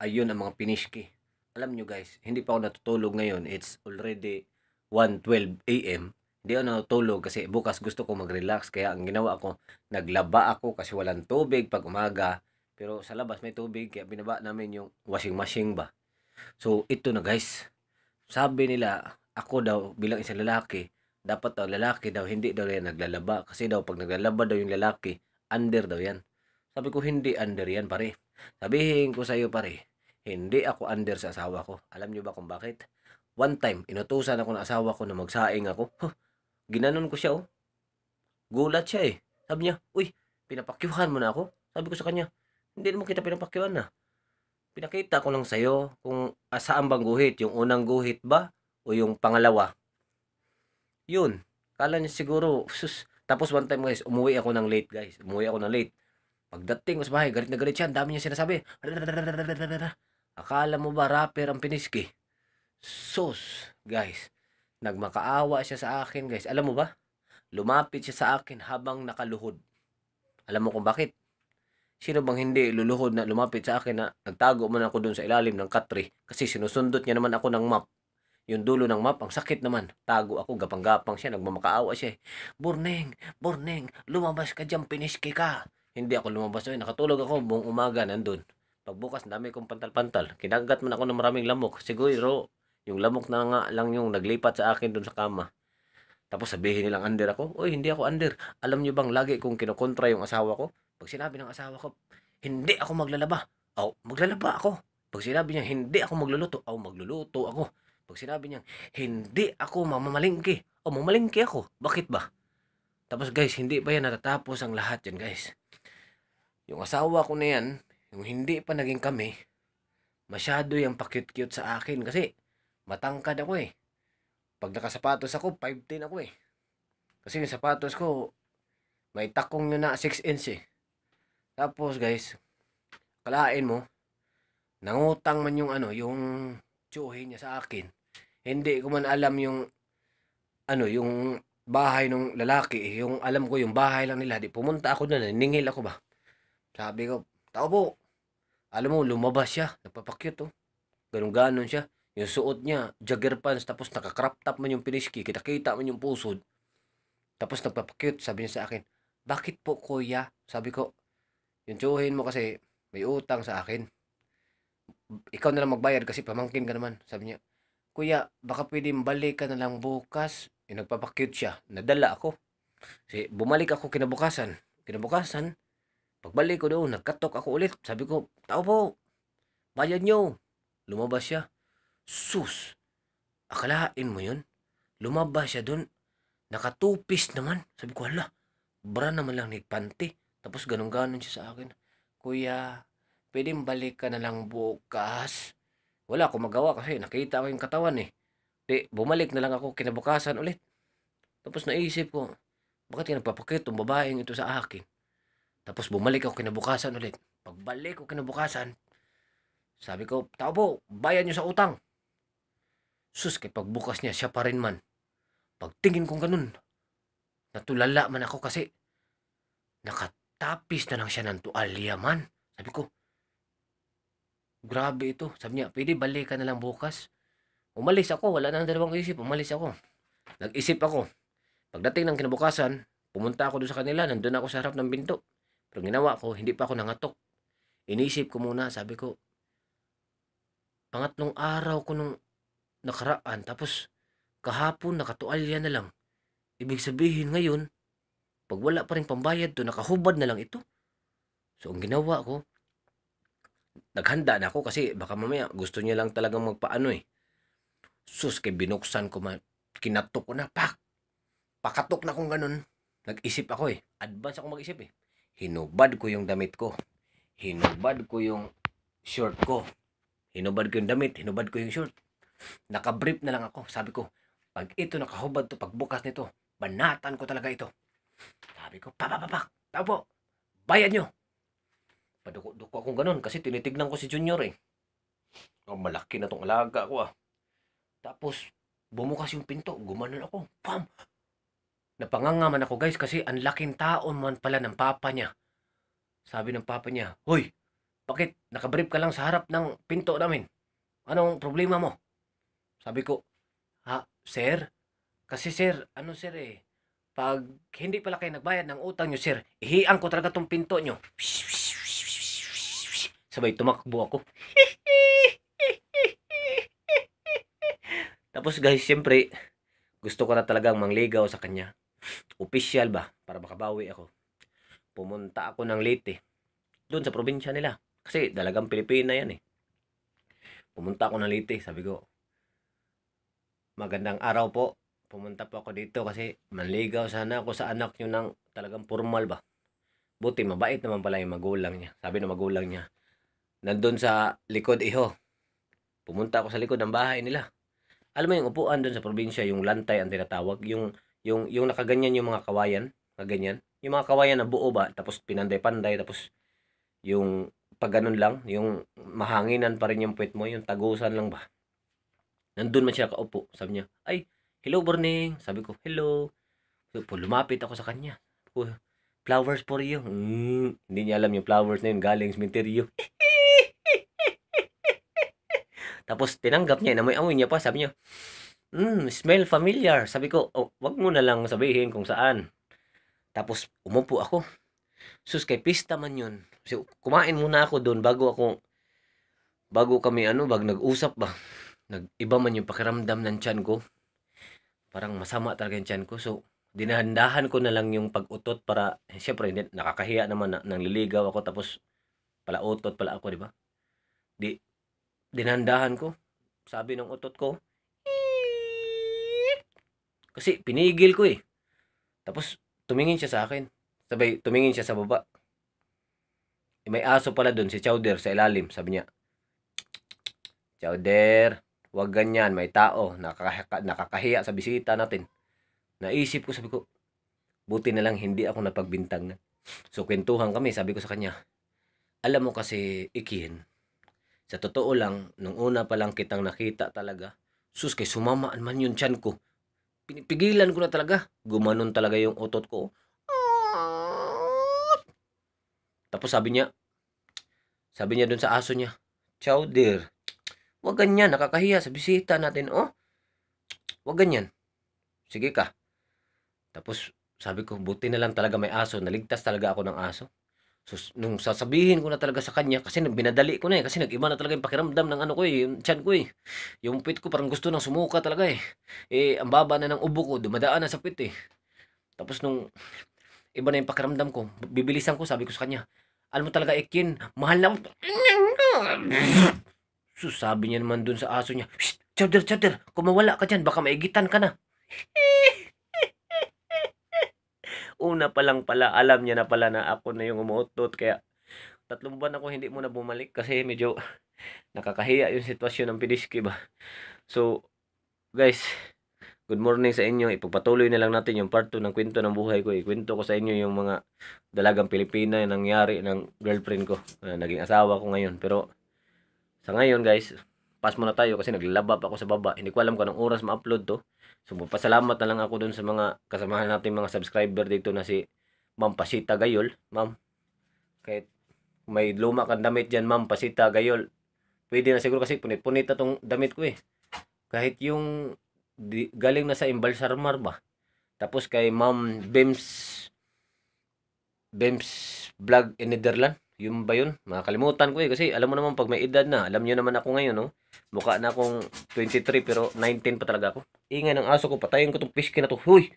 Ayun ang mga pinishki. Alam nyo guys, hindi pa ako natutulog ngayon. It's already 1:12 AM. Hindi ako natutulog kasi bukas gusto ko mag-relax. Kaya ang ginawa ko, naglaba ako kasi walang tubig pag umaga. Pero sa labas may tubig kaya binaba namin yung washing machine ba. So ito na guys. Sabi nila, ako daw bilang isang lalaki, dapat daw lalaki daw hindi daw yan naglalaba. Kasi daw pag naglalaba daw yung lalaki, under daw yan. Sabi ko hindi under yan pare. Sabihin ko sa iyo pare, hindi ako under sa asawa ko. Alam niyo ba kung bakit? One time, inutusan ako ng asawa ko na magsaing ako. Ginanon ko siya oh. Gulat siya eh. Sabi niya, uy, pinapakyuhan mo na ako. Sabi ko sa kanya, hindi naman kita pinapakyuhan na. Pinakita ko lang sa'yo kung saan bang guhit. Yung unang guhit ba? O yung pangalawa? Yun. Kala niya siguro, sus. Tapos one time guys, umuwi ako ng late guys. Umuwi ako ng late. Pagdating ko sa bahay, galit na galit siya. Ang dami niya sinasabi. Akala mo ba rapper ang piniski? Sus, guys. Nagmakaawa siya sa akin, guys. Alam mo ba? Lumapit siya sa akin habang nakaluhod. Alam mo kung bakit? Sino bang hindi luluhod na lumapit sa akin na nagtago man ako dun sa ilalim ng katri kasi sinusundot niya naman ako ng map. Yung dulo ng map, ang sakit naman. Tago ako, gapang-gapang siya, nagmamakaawa siya. Borneng, Borneng, lumabas ka dyan, piniski ka. Hindi ako lumabas. Ay, nakatulog ako buong umaga nandun. Pagbukas, dami kong pantal-pantal. Kinagat man ako ng maraming lamok. Siguro, yung lamok na nga lang yung naglipat sa akin dun sa kama. Tapos sabihin nilang under ako. Uy, hindi ako under. Alam niyo bang lagi kong kinokontra yung asawa ko? Pag sinabi ng asawa ko, hindi ako maglalaba. Aw, maglalaba ako. Pag sinabi niya, hindi ako magluluto. Aw, magluluto ako. Pag sinabi niya, hindi ako mamamalingki. O, mamalingki ako. Bakit ba? Tapos guys, hindi pa yan natatapos ang lahat yan guys. Yung asawa ko na yan, yung hindi pa naging kami, masyado yung pa-cute-cute sa akin kasi matangkad ako eh. Pag nakasapatos ako, 5'10 ako eh. Kasi yung sapatos ko, may takong yun na 6 inch eh. Tapos guys, kalain mo, nangutang man yung ano, yung tsuhin niya sa akin. Hindi ko man alam yung ano, yung bahay ng lalaki, eh. Yung alam ko yung bahay lang nila. Di pumunta ako doon, ningil ako ba. Sabi ko, tao po. Alam mo, lumabas siya. Nagpapakyut oh. Ganun-ganon siya. Yung suot niya, jogger pants, tapos naka-crop top man yung piniski. Kita-kita man yung pusod. Tapos nagpapakyut. Sabi niya sa akin, bakit po kuya? Sabi ko, yung tsuhin mo kasi may utang sa akin. Ikaw na lang magbayad kasi pamangkin ka naman. Sabi niya, kuya, baka pwedeng balik ka na lang bukas. Nagpapakyut siya. Nadala ako. Kasi bumalik ako kinabukasan. Kinabukasan, pagbalik ko doon, nagkatok ako ulit. Sabi ko, tao po, bayad nyo. Lumabas siya. Sus, akalain mo yun? Lumabas siya doon. Nakatupis naman. Sabi ko, hala, bra naman lang ni panty. Tapos ganun-ganon siya sa akin. Kuya, pwedeng balik ka na lang bukas. Wala akong magawa kasi nakita ko yung katawan eh. Di, bumalik na lang ako kinabukasan ulit. Tapos naisip ko, bakit ka nagpapakit itong babaeng ito sa akin? Tapos bumalik ako kinabukasan ulit. Pagbalik ko kinabukasan, sabi ko, tao po, bayad nyo sa utang. Sus, kay pagbukas niya, siya pa rin man. Pagtingin kong ganun, natulala man ako kasi nakatapis na lang siya ng tuwalya man. Sabi ko, grabe ito. Sabi niya, pwede balik ka na lang bukas. Umalis ako, wala nang dalawang isip, umalis ako. Nag-isip ako. Pagdating ng kinabukasan, pumunta ako doon sa kanila, nandun ako sa harap ng pinto. Pero ginawa ko, hindi pa ako nangatok. Inisip ko muna, sabi ko, pangatlong araw ko nung nakaraan, tapos kahapon nakatualya na lang. Ibig sabihin ngayon, pag wala pa rin pambayad to, nakahubad na lang ito. So, ang ginawa ko, naghanda na ako kasi baka mamaya gusto niya lang talagang magpaano eh. Sus, kay binuksan ko, kinatok ko na, pak! Pakatok na kung ganun. Nag-isip ako eh. Advance ako mag-isip eh. Hinubad ko yung damit ko. Hinubad ko yung short ko. Hinubad ko yung damit. Hinubad ko yung short. Nakabrief na lang ako. Sabi ko, pag ito nakahubad to, pagbukas nito, banatan ko talaga ito. Sabi ko, papapapak. Tapo, bayad nyo. Paduko-duko akong ganun kasi tinitignan ko si Junior eh. Oh, malaki na tong alaga ko ah. Tapos, bumukas yung pinto. Gumanon ako. Pam! Napangangaman ako guys kasi ang laking taon man pala ng papa niya. Sabi ng papa niya, hoy, bakit nakabrief ka lang sa harap ng pinto namin? Anong problema mo? Sabi ko, ha, sir? Kasi sir, ano sir eh, pag hindi pala kayo nagbayad ng utang nyo, sir, ihiang ko talaga tong pinto nyo. Sabay tumakbo ako. Tapos guys, siyempre, gusto ko na talagang mangligaw sa kanya. Opisyal ba? Para makabawi ako. Pumunta ako ng Leyte. Doon sa probinsya nila. Kasi dalagang Pilipina yan eh. Pumunta ako ng Leyte. Sabi ko, magandang araw po. Pumunta po ako dito kasi manligaw sana ako sa anak nyo ng talagang formal ba. Buti, mabait naman pala yung magulang niya. Sabi ng magulang niya, nandun sa likod iho. Pumunta ako sa likod ng bahay nila. Alam mo yung upuan doon sa probinsya, yung lantay ang tinatawag, yung nakaganyan yung mga kawayan, kaganyan. Yung mga kawayan na buo ba, tapos pinanday-panday, tapos yung pag ganun lang, yung mahanginan pa rin yung puwet mo, yung tagusan lang ba. Nandun man siya kaupo, sabi niya, ay, hello morning. Sabi ko, hello. So, lumapit ako sa kanya. Oh, flowers for you. Hindi niya alam yung flowers na yun, galing cemetery. Tapos tinanggap niya, inamoy-amoy niya pa, sabi niya, smell familiar. Sabi ko, oh, wag mo na lang sabihin kung saan. Tapos umupo ako. Sus, kay pista man yun. So, kumain muna ako doon bago kami nag-usap ba. Nag-iba man yung pakiramdam ng tiyan ko. Parang masama talaga yung tiyan ko. So, dinahandahan ko na lang yung pag-utot para, siyempre, nakakahiya naman na nangliligaw ako tapos pala utot pala ako, di ba? Dinandahan ko. Sabi ng utot ko, kasi pinigil ko eh. Tapos tumingin siya sa akin. Sabay tumingin siya sa baba. May aso pala doon, si Chowder sa ilalim. Sabi niya, Chowder, wag ganyan, may tao. Nakakahiya sa bisita natin. Naisip ko, sabi ko, buti na lang hindi ako napagbintangan. So kwentuhan kami, sabi ko sa kanya, alam mo kasi, Ikin, sa totoo lang, nung una pa lang kitang nakita talaga, sus, kay sumamaan man yung tiyan ko. Pinipigilan ko na talaga. Gumanon talaga yung utot ko. Tapos sabi niya dun sa aso niya, Chow dear, wag ganyan, nakakahiya sa bisita natin, oh. Wag ganyan. Sige ka. Tapos sabi ko, buti na lang talaga may aso. Naligtas talaga ako ng aso. So, nung sasabihin ko na talaga sa kanya, kasi binadali ko na eh, kasi nag-iba na talaga yung pakiramdam ng ano ko eh, yung tiyan ko eh. Yung pit ko parang gusto nang sumuka talaga eh. Eh, ang baba na ng ubo ko, dumadaan na sa pit eh. Tapos nung iba na yung pakiramdam ko, bibilisan ko, sabi ko sa kanya, alam mo talaga, Ekin, mahal na ako. So, sabi niya naman dun sa aso niya, shh, chowder, chowder, kung mawala ka dyan, baka maigitan ka na. Una pa lang pala, alam niya na pala na ako na yung umuutot, kaya 3 buwan ako hindi muna bumalik kasi medyo nakakahiya yung sitwasyon ng piniski ba. So, guys, good morning sa inyo. Ipagpatuloy na lang natin yung part 2 ng kwento ng buhay ko. Ikwento ko sa inyo yung mga dalagang Pilipina na nangyari ng girlfriend ko. Naging asawa ko ngayon. Pero sa ngayon guys, pass muna tayo kasi naglalabab ako sa baba. Hindi ko alam kung anong oras ma-upload to. So pasalamat na lang ako dun sa mga kasamahan natin mga subscriber dito na si Ma'am Pasita Gayol. Ma'am, kahit may luma kang damit dyan, Ma'am Pasita Gayol, pwede na siguro kasi punit-punit na tong damit ko eh. Kahit yung galing na sa Imbalsarmar ba. Tapos kay Ma'am Bems Vlog in Netherlands. Yung ba yun? Makakalimutan ko eh. Kasi alam mo naman pag may edad na. Alam nyo naman ako ngayon, no? Mukha na akong 23 pero 19 pa talaga ako. Ingay ng aso ko. Patayin ko tong fish na to. Huy!